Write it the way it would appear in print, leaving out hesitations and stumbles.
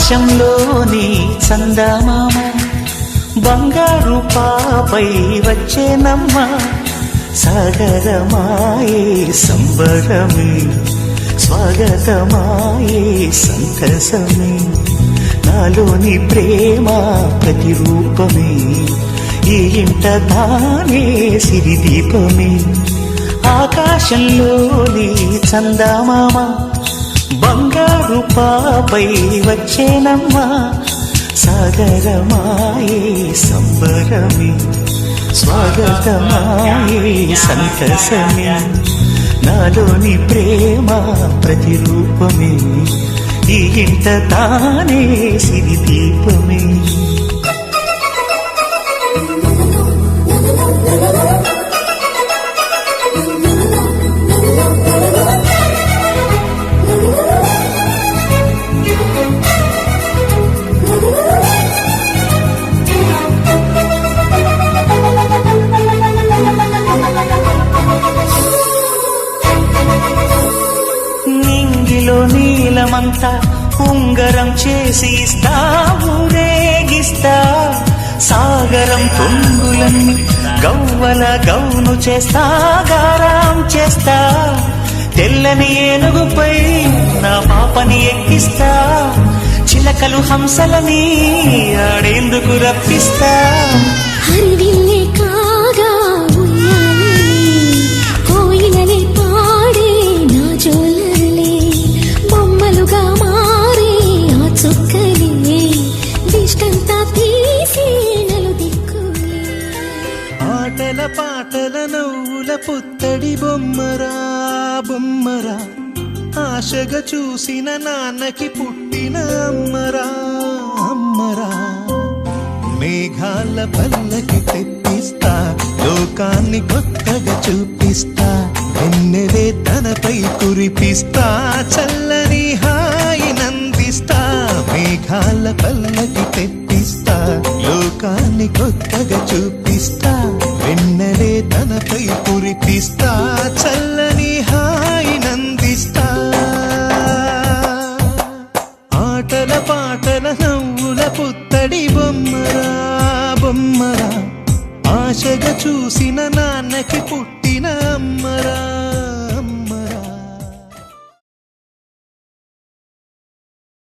ఆకాశంలోని చందమామ బంగారు పాపై వచ్చేనమ్మ సాగరమాయే సంబరమే స్వాగతమాయే సంతసమే నాలోని ప్రేమ ప్రతిరూపమే ఈ ఇంట తానే సిరిదీపమే ఆకాశంలోని చందమామ బంగారు పాపై వచ్చేనమ్మా సాగరమాయే సంబరమే స్వాగతమాయే సంతసమే నాలోని ప్రేమ ప్రతిరూపమే ఈ ఇంట తానే సిరిదీపమే నీలమంతా ఉంగరం చేసి ఇస్తా ఊరేగిస్తా సాగరం పొంగులన్నీ గవ్వల గౌను చేస్తా గారం చేస్తా తెల్లని ఏనుగుపై నా పాపని ఎక్కిస్తా చిలకలు హంసలని ఆడేందుకు రప్పిస్తా ఆటల పాటల నవ్వుల పుత్తడి బొమ్మరా బొమ్మరా ఆశగా చూసిన నాన్నకి పుట్టిన అమ్మరా అమ్మరా మేఘాల పల్లకి తెప్పిస్తా లోకాన్ని కొత్తగా చూపిస్తా వెన్నెలే తనపై కురిపిస్తా చల్లని హాయి నందిస్తా మేఘాల పల్లకి తెప్పిస్తా లోకాన్ని కొత్తగా చూపిస్తా వెన్నెలే తనపై కురిపిస్తా చల్లని హాయి నందిస్తా ఆటల పాటల నవ్వుల పుత్తడి బొమ్మరా బొమ్మరా ఆశగా చూసిన నాన్నకి పుట్టిన అమ్మరా